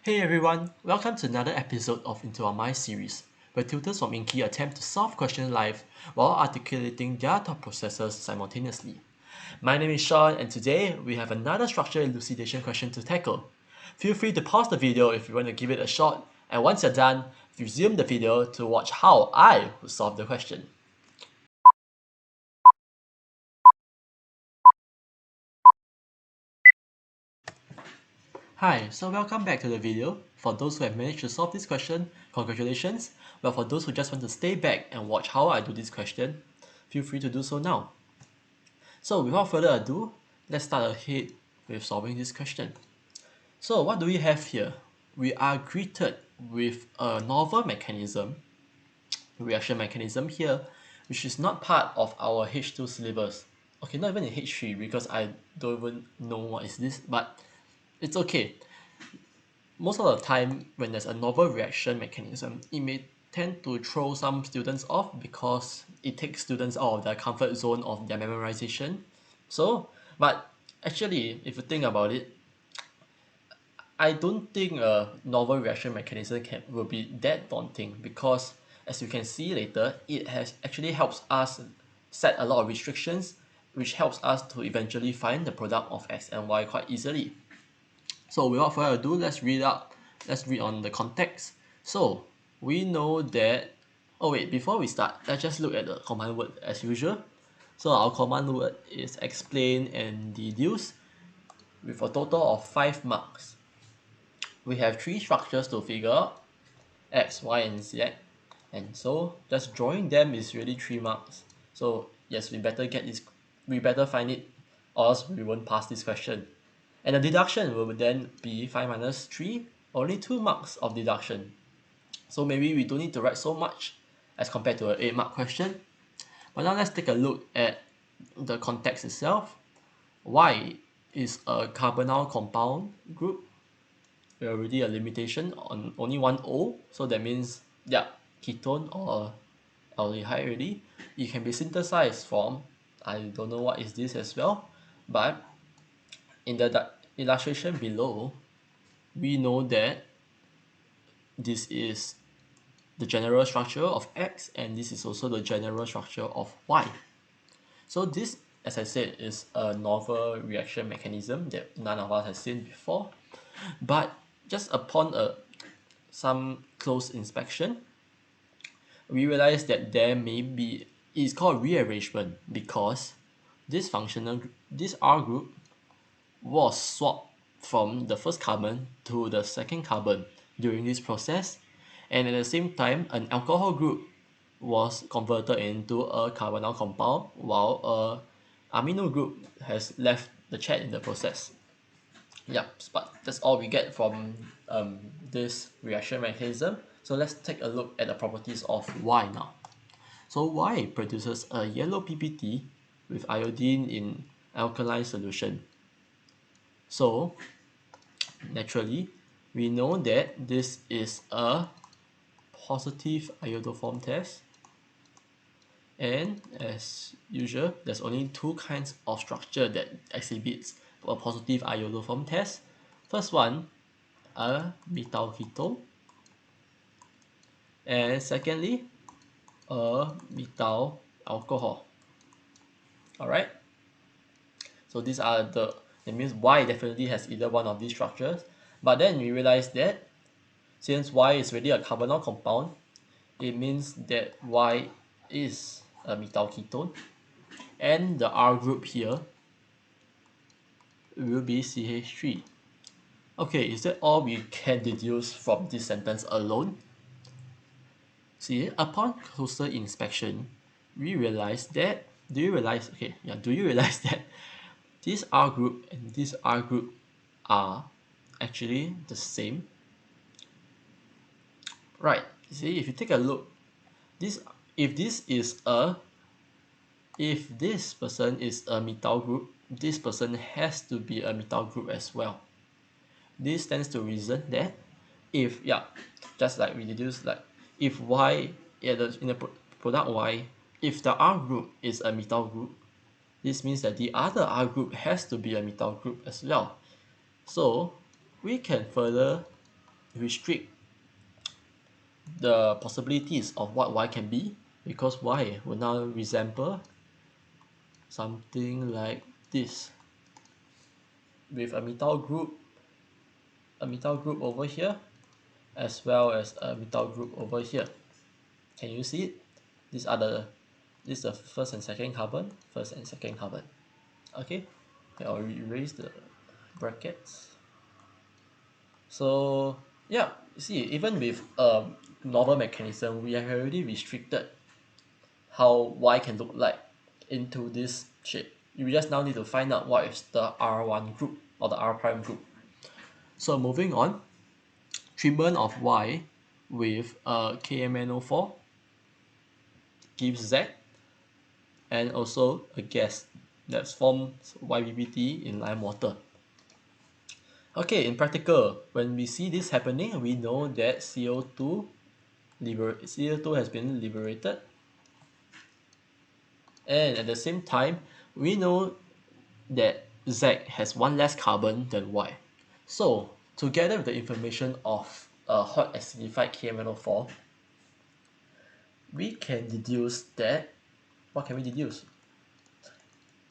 Hey everyone, welcome to another episode of Into Our Mind series, where tutors from Inkie attempt to solve questions live while articulating their thought processes simultaneously. My name is Sean, and today we have another structured elucidation question to tackle. Feel free to pause the video if you want to give it a shot, and once you're done, resume the video to watch how I will solve the question. Hi, so welcome back to the video. For those who have managed to solve this question, congratulations. But for those who just want to stay back and watch how I do this question, feel free to do so now. So without further ado, let's start ahead with solving this question. So what do we have here? We are greeted with a novel mechanism, reaction mechanism here, which is not part of our H2 syllabus. Okay, not even in H3 because I don't even know what is this, but it's okay. Most of the time when there's a novel reaction mechanism, it may tend to throw some students off because it takes students out of their comfort zone of their memorization. So, but actually, if you think about it, I don't think a novel reaction mechanism will be that daunting because as you can see later, it has actually helps us set a lot of restrictions which helps us to eventually find the product of x and y quite easily. So without further ado, let's read on the context. So we know that, oh wait, before we start, let's just look at the command word as usual. So our command word is explain and deduce with a total of 5 marks. We have 3 structures to figure out, x, y, and z. And so just drawing them is really 3 marks. So yes, we better find it or else we won't pass this question. And the deduction will then be 5 minus 3, only 2 marks of deduction. So maybe we don't need to write so much as compared to an 8 mark question. But now let's take a look at the context itself. Y is a carbonyl compound group. We already a limitation on only one O, so that means, yeah, ketone or aldehyde already. It can be synthesized from, I don't know what is this as well, but in the illustration below, we know that this is the general structure of X and this is also the general structure of Y. So this, as I said, is a novel reaction mechanism that none of us has seen before. But just upon some close inspection, we realize that there may be, it's called rearrangement because this R group was swapped from the first carbon to the second carbon during this process, and at the same time an alcohol group was converted into a carbonyl compound while a amino group has left the chat in the process. Yeah, but that's all we get from this reaction mechanism. So let's take a look at the properties of Y now. So Y produces a yellow PPT with iodine in alkaline solution. So naturally, we know that this is a positive iodoform test, and as usual, there's only 2 kinds of structure that exhibits a positive iodoform test. First one, a methyl ketone, and secondly, a methyl alcohol. Alright, so these are that means Y definitely has either one of these structures, but then we realize that since Y is already a carbonyl compound, it means that Y is a methyl ketone, and the R group here will be CH3. Okay, is that all we can deduce from this sentence alone? See, upon closer inspection, we realize that, do you realize that this R group and this R group are actually the same? Right, see, if you take a look, if this is a if this person is a methyl group, this person has to be a methyl group as well. This stands to reason that if, yeah, just like we deduce, like if Y, yeah, in the product Y, if the R group is a methyl group, this means that the other R group has to be a methyl group as well. So we can further restrict the possibilities of what Y can be, because Y will now resemble something like this, with a methyl group over here, as well as a methyl group over here. Can you see it? These are the this is the first and second carbon, first and second carbon. Okay, I'll erase the brackets. So yeah, you see, even with a novel mechanism, we have already restricted how Y can look like into this shape. You just now need to find out what is the R1 group or the R prime group. So moving on, treatment of Y with KMNO4 gives Z, and also a gas that forms YBBT in lime water. Okay, in practical, when we see this happening, we know that CO2 has been liberated, and at the same time, we know that Z has one less carbon than Y. So, together with the information of a hot acidified KMNO4, we can deduce that, what can we deduce?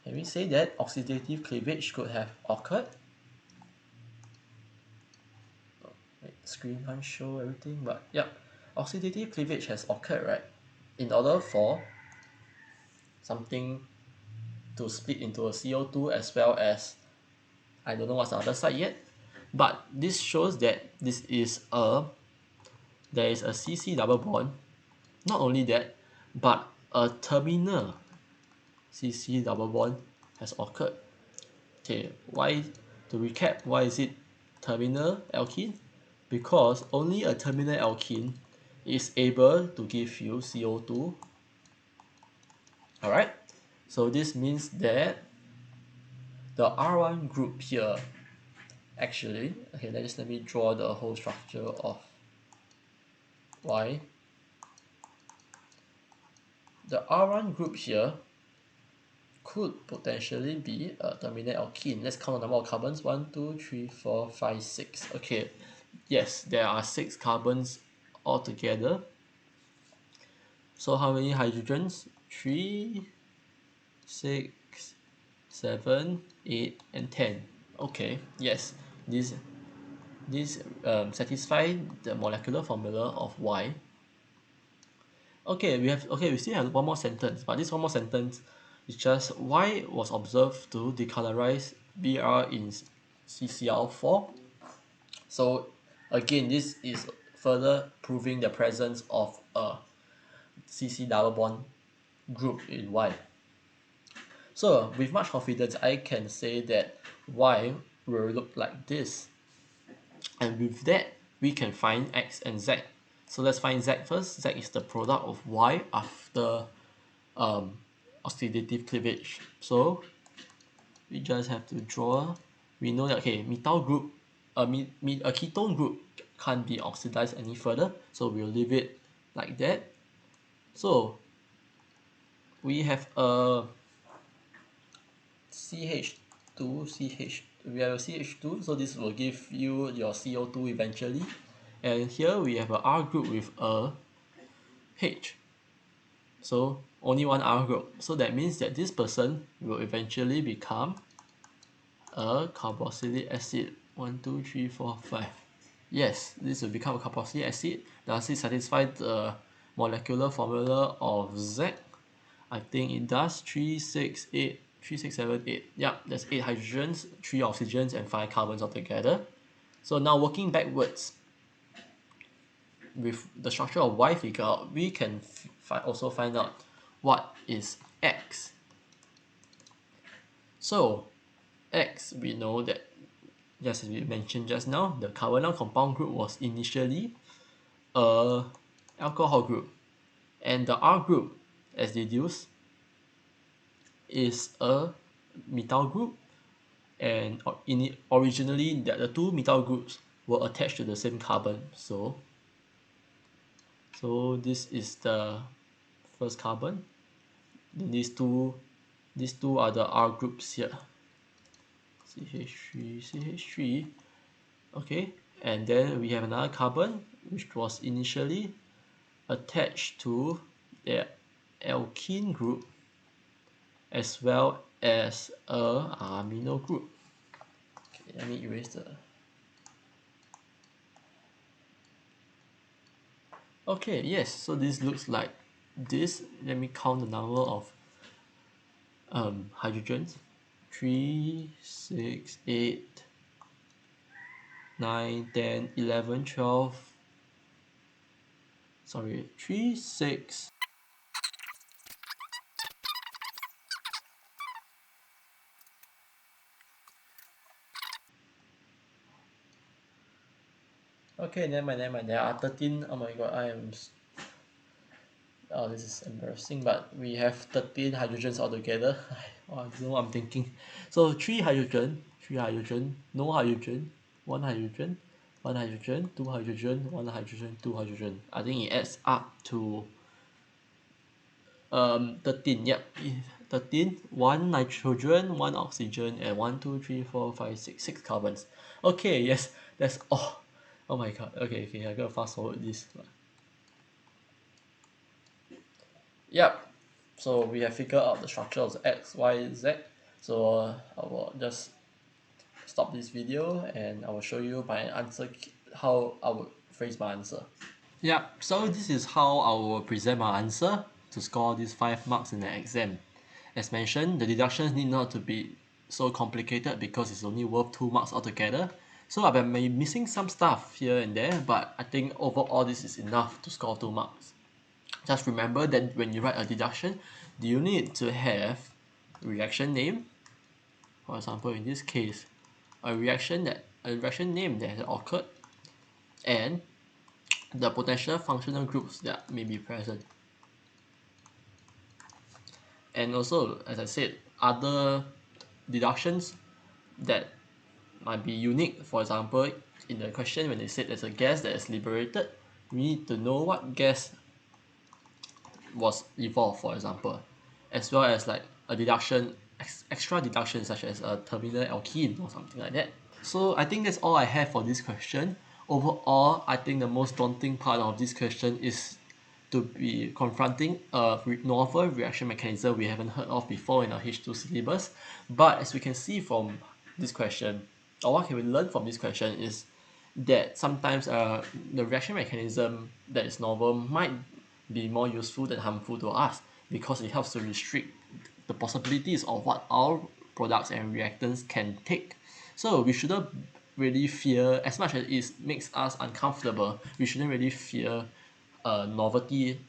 Can we say that oxidative cleavage could have occurred? Wait, screen can't show everything, but yeah, oxidative cleavage has occurred, right? In order for something to split into a CO2 as well as, I don't know what's the other side yet, but this shows that there is a CC double bond. Not only that, but a terminal CC double bond has occurred. Okay, why, to recap, why is it terminal alkene? Because only a terminal alkene is able to give you CO2. Alright, so this means that the R1 group here, actually, okay, let me draw the whole structure of Y. The R1 group here could potentially be a terminal alkene. Let's count the number of carbons. 1, 2, 3, 4, 5, 6. Okay, yes, there are 6 carbons altogether. So how many hydrogens? 3, 6, 7, 8, and 10. Okay, yes, this satisfy the molecular formula of Y. Okay, we still have one more sentence, but this one more sentence is just Y was observed to decolorize Br in CCl4. So again, this is further proving the presence of a CC double bond group in Y. So with much confidence, I can say that Y will look like this. And with that, we can find X and Z. So let's find Z first. Z is the product of Y after oxidative cleavage. So we just have to draw. We know that, okay, methyl group, a ketone group can't be oxidized any further, so we'll leave it like that. So we have a CH2, we have a CH2, so this will give you your CO2 eventually. And here we have a R group with a H. So only one R group. So that means that this person will eventually become a carboxylic acid. 1, 2, 3, 4, 5. Yes, this will become a carboxylic acid. Does it satisfy the molecular formula of Z? I think it does. 3, 6, 8. 3, 6, 7, 8. Yeah, there's 8 hydrogens, 3 oxygens, and 5 carbons altogether. So now working backwards, with the structure of Y figure out, we can also find out what is X. So X, we know that, just as we mentioned just now, the carbonyl compound group was initially a alcohol group, and the R group, as deduced, is a methyl group, and originally the two methyl groups were attached to the same carbon. So this is the first carbon. Then these two are the R groups here. CH3, CH3. Okay, And then we have another carbon which was initially attached to the alkene group as well as a amino group. Okay, let me erase the. Okay, yes, so this looks like this. Let me count the number of hydrogens. 3, 6, 8, 9, 10, 11, 12. Sorry, 3, 6. Okay, never mind, never mind. There are 13. Oh my god, oh, this is embarrassing, but we have 13 hydrogens altogether. Oh, I don't know what I'm thinking. So 3 hydrogen, no hydrogen, 1 hydrogen, 1 hydrogen, 2 hydrogen, 1 hydrogen, 2 hydrogen. I think it adds up to 13. Yep, 13. 1 nitrogen, 1 oxygen, and 1, 2, 3, 4, 5, 6, 6 carbons. Okay, yes, that's all. Oh my god. Okay, okay, I'm gonna fast forward this. Yep. So we have figured out the structure of the X, Y, Z. So I will just stop this video and I will show you my answer, how I would phrase my answer. Yep, so this is how I will present my answer to score these 5 marks in the exam. As mentioned, the deductions need not to be so complicated because it's only worth 2 marks altogether. So I may be missing some stuff here and there, but I think overall this is enough to score 2 marks. Just remember that when you write a deduction, you need to have reaction name. For example, in this case, a reaction name that has occurred, and the potential functional groups that may be present. And also, as I said, other deductions that might be unique. For example, in the question when they said there's a gas that is liberated, we need to know what gas was evolved, for example, as well as like a deduction, extra deduction such as a terminal alkene or something like that. So I think that's all I have for this question. Overall, I think the most daunting part of this question is to be confronting a novel reaction mechanism we haven't heard of before in our H2 syllabus. But as we can see from this question, or what can we learn from this question is that sometimes the reaction mechanism that is novel might be more useful than harmful to us because it helps to restrict the possibilities of what our products and reactants can take. So we shouldn't really fear, as much as it makes us uncomfortable, we shouldn't really fear novelty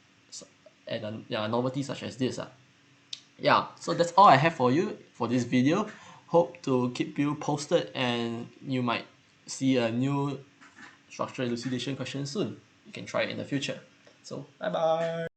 and novelty such as this. Yeah, so that's all I have for you for this video. Hope to keep you posted and you might see a new structural elucidation question soon. You can try it in the future. So bye bye.